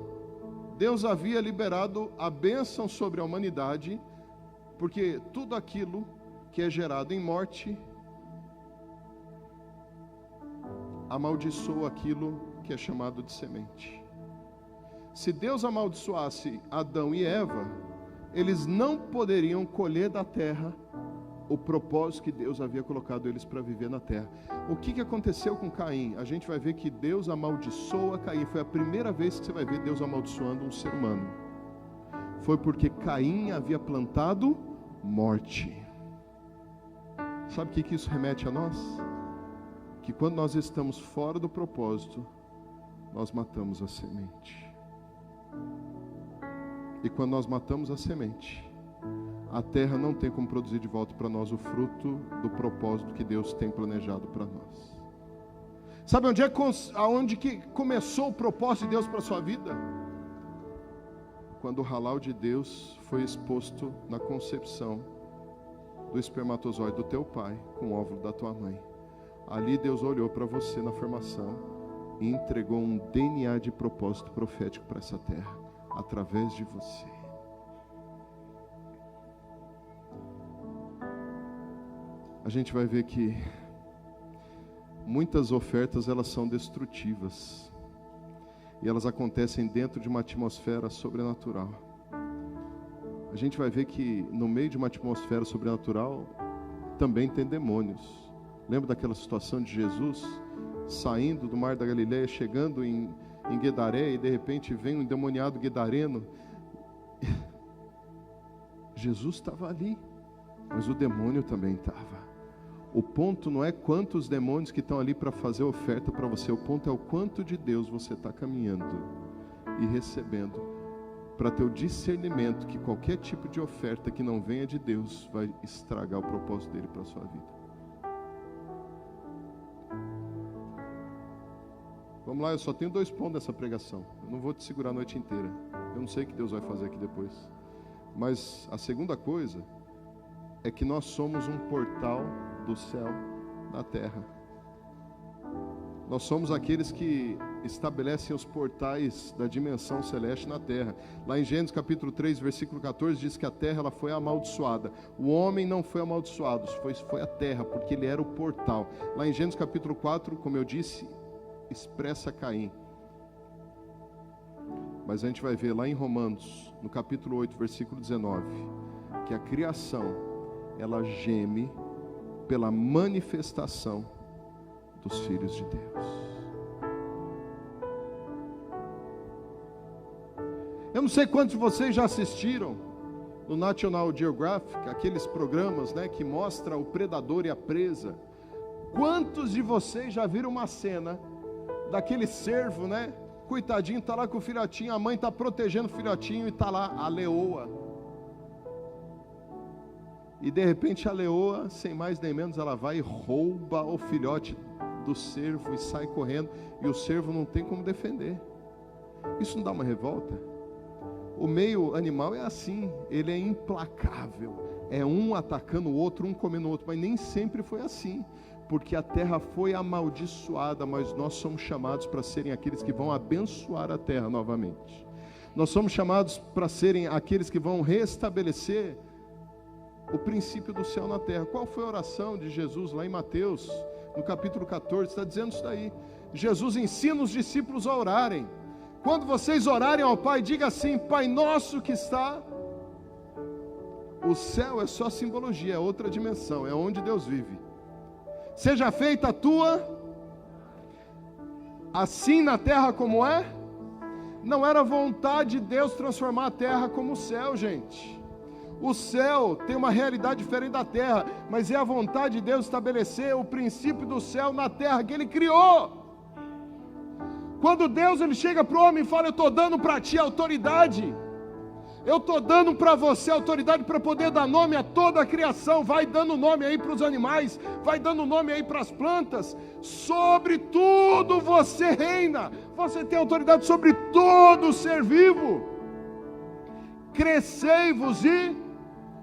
Deus havia liberado a bênção sobre a humanidade, porque tudo aquilo que é gerado em morte, amaldiçoa aquilo que é chamado de semente. Se Deus amaldiçoasse Adão e Eva, eles não poderiam colher da terra o propósito que Deus havia colocado eles para viver na terra. O que aconteceu com Caim? A gente vai ver que Deus amaldiçoa Caim. Foi a primeira vez que você vai ver Deus amaldiçoando um ser humano. Foi porque Caim havia plantado morte. Sabe o que isso remete a nós? Que quando nós estamos fora do propósito, nós matamos a semente. E quando nós matamos a semente, a terra não tem como produzir de volta para nós o fruto do propósito que Deus tem planejado para nós. Sabe aonde que começou o propósito de Deus para a sua vida? Quando o halal de Deus foi exposto na concepção do espermatozoide do teu pai com o óvulo da tua mãe. Ali Deus olhou para você na formação e entregou um DNA de propósito profético para essa terra, através de você. A gente vai ver que muitas ofertas elas são destrutivas e elas acontecem dentro de uma atmosfera sobrenatural. A gente vai ver que no meio de uma atmosfera sobrenatural também tem demônios. Lembra daquela situação de Jesus saindo do mar da Galileia, chegando em Guedaré, e de repente vem um endemoniado guedareno. Jesus estava ali, mas o demônio também estava. O ponto não é quantos demônios que estão ali para fazer oferta para você, o ponto é o quanto de Deus você está caminhando e recebendo, para ter o discernimento que qualquer tipo de oferta que não venha de Deus vai estragar o propósito dele para a sua vida. Vamos lá, eu só tenho 2 pontos dessa pregação. Eu não vou te segurar a noite inteira. Eu não sei o que Deus vai fazer aqui depois. Mas a segunda coisa é que nós somos um portal do céu na terra. Nós somos aqueles que estabelecem os portais da dimensão celeste na terra. Lá em Gênesis capítulo 3, versículo 14, diz que a terra ela foi amaldiçoada. O homem não foi amaldiçoado, foi a terra, porque ele era o portal. Lá em Gênesis capítulo 4, como eu disse, expressa Caim. Mas a gente vai ver lá em Romanos, no capítulo 8, versículo 19, que a criação, ela geme pela manifestação dos filhos de Deus. não sei quantos de vocês já assistiram no National Geographic, aqueles programas, né, que mostra o predador e a presa. Quantos de vocês já viram uma cena daquele cervo, né? Coitadinho, está lá com o filhotinho, a mãe está protegendo o filhotinho e está lá a leoa. E de repente a leoa, sem mais nem menos, ela vai e rouba o filhote do cervo e sai correndo. E o cervo não tem como defender. Isso não dá uma revolta? O meio animal é assim, ele é implacável. É um atacando o outro, um comendo o outro. Mas nem sempre foi assim. Porque a terra foi amaldiçoada, mas nós somos chamados para serem aqueles que vão abençoar a terra novamente. Nós somos chamados para serem aqueles que vão restabelecer o princípio do céu na terra. Qual foi a oração de Jesus lá em Mateus, no capítulo 14? Está dizendo isso daí. Jesus ensina os discípulos a orarem. Quando vocês orarem ao Pai, diga assim: Pai nosso que está... O céu é só simbologia, é outra dimensão, é onde Deus vive. Seja feita a tua, assim na terra como é. Não era vontade de Deus transformar a terra como o céu, gente. O céu tem uma realidade diferente da terra, mas é a vontade de Deus estabelecer o princípio do céu na terra que Ele criou. Quando Deus ele chega para o homem e fala: eu estou dando para ti autoridade, eu estou dando para você autoridade para poder dar nome a toda a criação. Vai dando nome aí para os animais, vai dando nome aí para as plantas. Sobre tudo você reina. Você tem autoridade sobre todo ser vivo. Crescei-vos e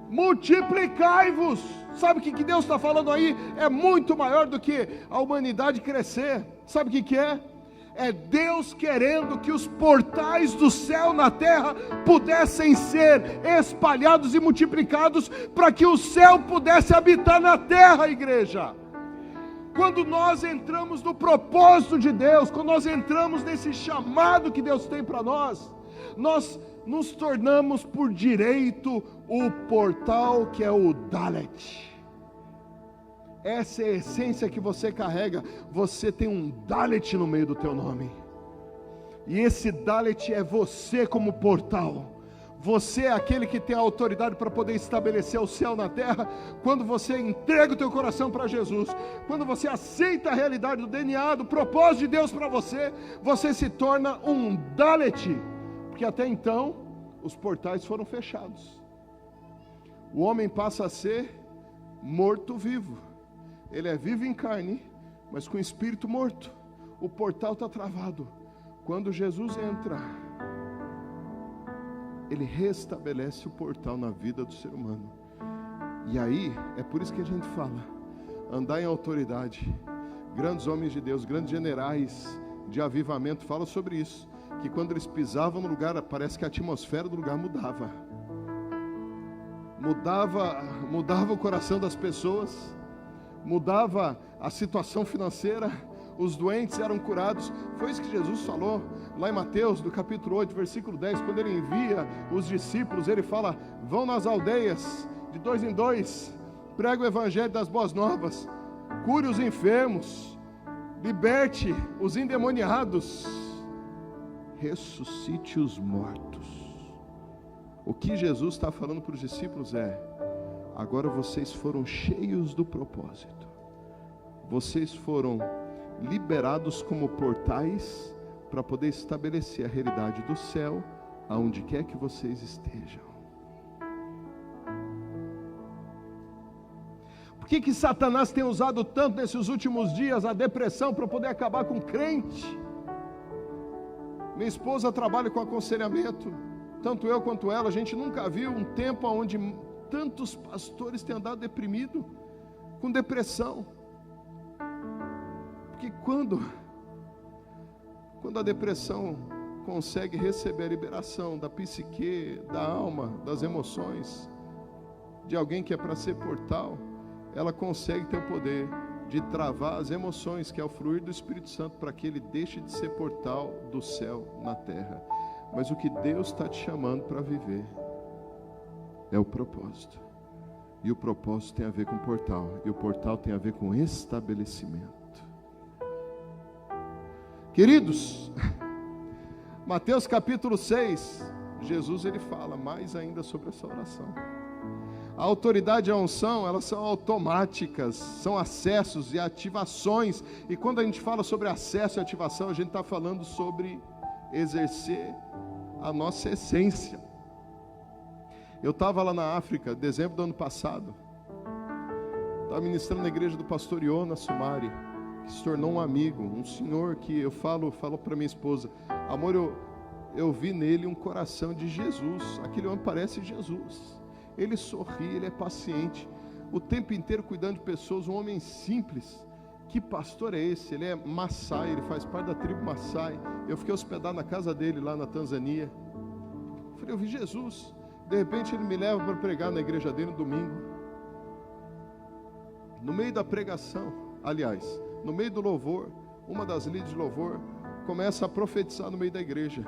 multiplicai-vos. Sabe o que Deus está falando aí? É muito maior do que a humanidade crescer. Sabe o que é? É Deus querendo que os portais do céu na terra pudessem ser espalhados e multiplicados, para que o céu pudesse habitar na terra, igreja. Quando nós entramos no propósito de Deus, quando nós entramos nesse chamado que Deus tem para nós, nós nos tornamos por direito o portal que é o Dalet. Essa é a essência que você carrega. Você tem um Dalet no meio do teu nome. E esse Dalet é você como portal. Você é aquele que tem a autoridade para poder estabelecer o céu na terra. Quando você entrega o teu coração para Jesus, quando você aceita a realidade do DNA, do propósito de Deus para você, você se torna um Dalet. Porque até então, os portais foram fechados. O homem passa a ser morto-vivo. Ele é vivo em carne, mas com espírito morto. O portal está travado. Quando Jesus entra, Ele restabelece o portal na vida do ser humano. E aí, é por isso que a gente fala, andar em autoridade. Grandes homens de Deus, grandes generais de avivamento falam sobre isso. Que quando eles pisavam no lugar, parece que a atmosfera do lugar mudava. Mudava o coração das pessoas. Mudava a situação financeira, os doentes eram curados. Foi isso que Jesus falou lá em Mateus, do capítulo 8, versículo 10, quando Ele envia os discípulos, Ele fala: vão nas aldeias, de 2 em 2, prega o evangelho das boas novas, cure os enfermos, liberte os endemoniados, ressuscite os mortos. O que Jesus está falando para os discípulos é: agora vocês foram cheios do propósito. Vocês foram liberados como portais para poder estabelecer a realidade do céu aonde quer que vocês estejam. Por que Satanás tem usado tanto nesses últimos dias a depressão para poder acabar com o crente? Minha esposa trabalha com aconselhamento, tanto eu quanto ela. A gente nunca viu um tempo onde tantos pastores têm andado deprimidos, com depressão. Porque quando a depressão consegue receber a liberação da psique, da alma, das emoções, de alguém que é para ser portal, ela consegue ter o poder de travar as emoções, que é o fluir do Espírito Santo, para que ele deixe de ser portal do céu na terra. Mas o que Deus está te chamando para viver é o propósito. E o propósito tem a ver com o portal. E o portal tem a ver com estabelecimento. Queridos, Mateus capítulo 6, Jesus ele fala mais ainda sobre essa oração. A autoridade e a unção, elas são automáticas, são acessos e ativações. E quando a gente fala sobre acesso e ativação, a gente está falando sobre exercer a nossa essência. Eu estava lá na África, dezembro do ano passado. Estava ministrando na igreja do pastor Iona Sumari, que se tornou um amigo, um senhor que eu falo para minha esposa, amor, eu vi nele um coração de Jesus. Aquele homem parece Jesus. Ele sorri, ele é paciente, o tempo inteiro cuidando de pessoas, um homem simples. Que pastor é esse? Ele é Maasai, ele faz parte da tribo Maasai. Eu fiquei hospedado na casa dele lá na Tanzânia. Eu vi Jesus. De repente ele me leva para pregar na igreja dele no domingo. No meio da pregação, aliás, no meio do louvor, uma das líderes de louvor começa a profetizar no meio da igreja.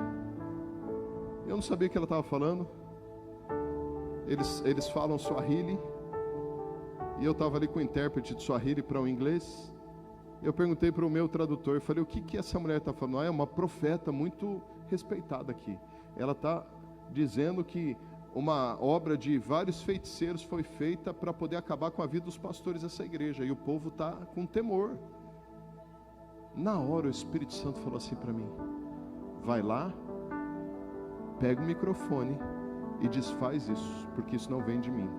Eu não sabia o que ela estava falando. Eles falam Swahili, e eu estava ali com o intérprete de Swahili para o inglês. Eu perguntei para o meu tradutor, eu falei, o que essa mulher está falando? É uma profeta muito respeitada aqui. Ela está dizendo que uma obra de vários feiticeiros foi feita para poder acabar com a vida dos pastores dessa igreja, e o povo está com temor. Na hora o Espírito Santo falou assim para mim, vai lá, pega o microfone e desfaz isso, porque isso não vem de mim.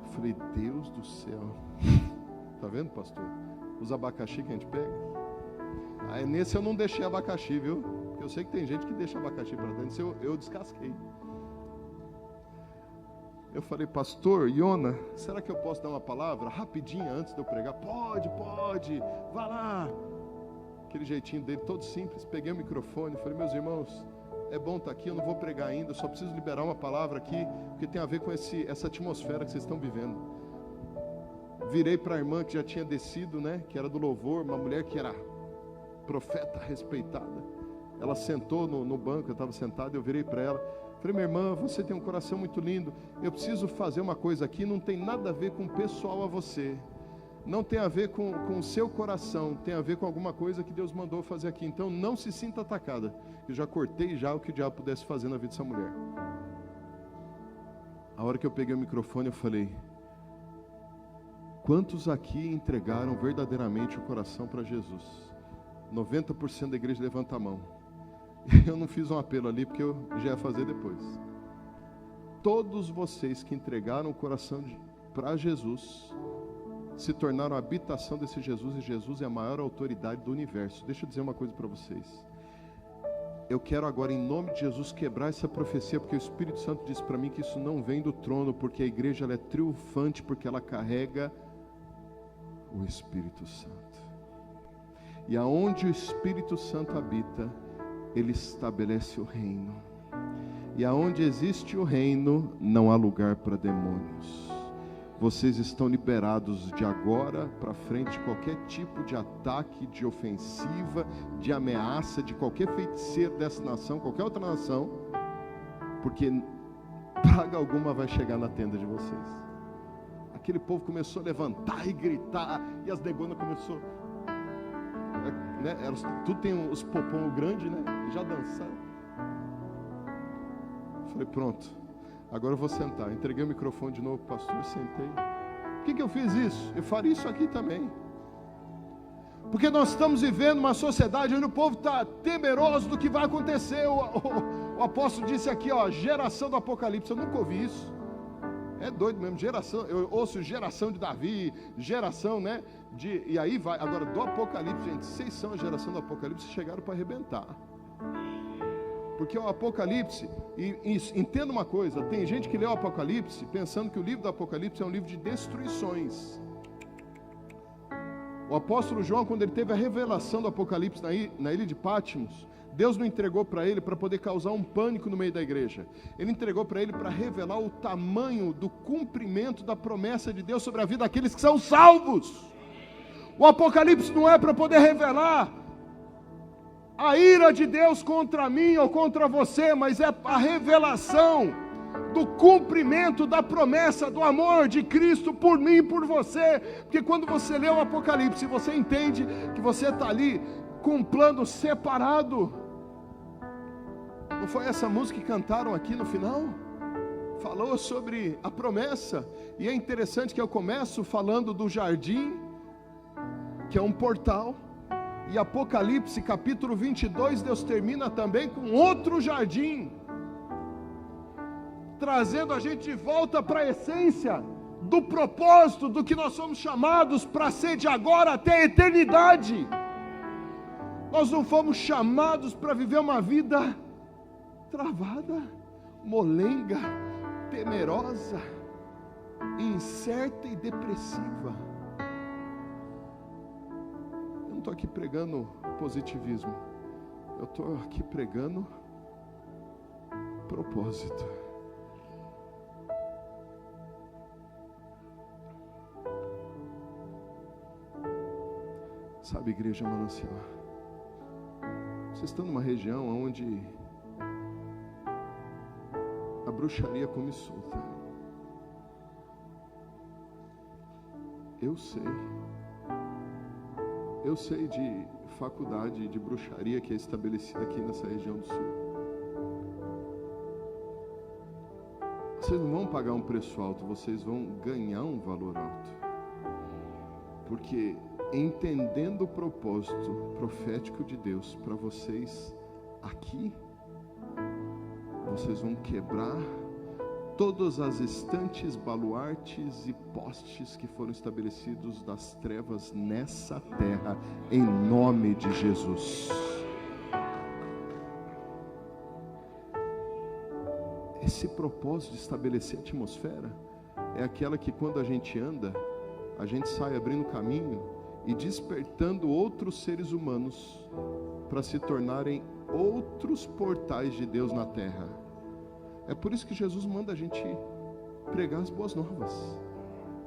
Eu falei, Deus do céu. Tá vendo, pastor? Os abacaxi que a gente pega. Aí nesse eu não deixei abacaxi, viu? Porque eu sei que tem gente que deixa abacaxi para dentro. Nesse eu descasquei. Eu falei, pastor Iona, será que eu posso dar uma palavra rapidinho antes de eu pregar? Pode, vá lá. Aquele jeitinho dele, todo simples. Peguei o microfone, falei, meus irmãos, é bom estar aqui, eu não vou pregar ainda, eu só preciso liberar uma palavra aqui, porque tem a ver com essa atmosfera que vocês estão vivendo. Virei para a irmã que já tinha descido, né, que era do louvor, uma mulher que era profeta respeitada. Ela sentou no banco, eu estava sentado, eu virei para ela, falei, minha irmã, você tem um coração muito lindo, eu preciso fazer uma coisa aqui, não tem nada a ver com o pessoal a você. Não tem a ver com o seu coração, tem a ver com alguma coisa que Deus mandou fazer aqui. Então não se sinta atacada. Eu já cortei já o que o diabo pudesse fazer na vida dessa mulher. A hora que eu peguei o microfone eu falei, quantos aqui entregaram verdadeiramente o coração para Jesus? 90% da igreja levanta a mão. Eu não fiz um apelo ali porque eu já ia fazer depois. Todos vocês que entregaram o coração para Jesus se tornaram a habitação desse Jesus, e Jesus é a maior autoridade do universo. Deixa eu dizer uma coisa para vocês. Eu quero agora, em nome de Jesus, quebrar essa profecia, porque o Espírito Santo disse para mim que isso não vem do trono, porque a igreja ela é triunfante, porque ela carrega o Espírito Santo. E aonde o Espírito Santo habita, ele estabelece o reino. E aonde existe o reino, não há lugar para demônios. Vocês estão liberados de agora para frente de qualquer tipo de ataque, de ofensiva, de ameaça, de qualquer feiticeiro dessa nação, qualquer outra nação, porque praga alguma vai chegar na tenda de vocês. Aquele povo começou a levantar e gritar, e as negonas começou, né, tudo tem os popom grande, né, já dançando. Falei, pronto. Agora eu vou sentar. Entreguei o microfone de novo para o pastor, sentei. Por que eu fiz isso? Eu faria isso aqui também. Porque nós estamos vivendo uma sociedade onde o povo está temeroso do que vai acontecer. O apóstolo disse aqui, ó, geração do Apocalipse. Eu nunca ouvi isso. É doido mesmo, geração. Eu ouço geração de Davi, geração, né? E aí vai. Agora, do Apocalipse, gente, vocês são a geração do Apocalipse, chegaram para arrebentar. Porque o Apocalipse, e entenda uma coisa, tem gente que lê o Apocalipse pensando que o livro do Apocalipse é um livro de destruições. O apóstolo João, quando ele teve a revelação do Apocalipse na ilha de Patmos, Deus não entregou para ele para poder causar um pânico no meio da igreja. Ele entregou para ele para revelar o tamanho do cumprimento da promessa de Deus sobre a vida daqueles que são salvos. O Apocalipse não é para poder revelar a ira de Deus contra mim ou contra você, mas é a revelação do cumprimento da promessa do amor de Cristo por mim e por você. Porque quando você lê o Apocalipse, você entende que você está ali com um plano separado. Não foi essa música que cantaram aqui no final? Falou sobre a promessa. E é interessante que eu começo falando do jardim, que é um portal. E Apocalipse capítulo 22, Deus termina também com outro jardim, trazendo a gente de volta para a essência do propósito, do que nós somos chamados para ser de agora até a eternidade. Nós não fomos chamados para viver uma vida travada, molenga, temerosa, incerta e depressiva. Eu não estou aqui pregando positivismo, eu estou aqui pregando propósito. Sabe, igreja Manancial, vocês estão numa região onde a bruxaria come solta. Eu sei de faculdade de bruxaria que é estabelecida aqui nessa região do sul. Vocês não vão pagar um preço alto, vocês vão ganhar um valor alto. Porque entendendo o propósito profético de Deus para vocês aqui, vocês vão quebrar todas as estantes, baluartes e postes que foram estabelecidos das trevas nessa terra, em nome de Jesus. Esse propósito de estabelecer a atmosfera é aquela que quando a gente anda, a gente sai abrindo caminho e despertando outros seres humanos para se tornarem outros portais de Deus na terra. É por isso que Jesus manda a gente pregar as boas novas.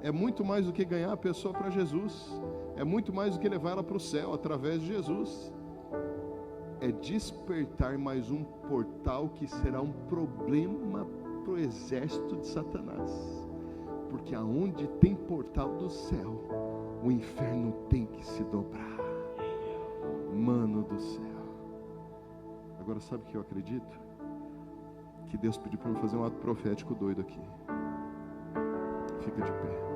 É muito mais do que ganhar a pessoa para Jesus. É muito mais do que levar ela para o céu através de Jesus. É despertar mais um portal que será um problema para o exército de Satanás. Porque aonde tem portal do céu, o inferno tem que se dobrar. Mano do céu. Agora sabe o que eu acredito? Que Deus pediu para eu fazer um ato profético doido aqui. Fica de pé.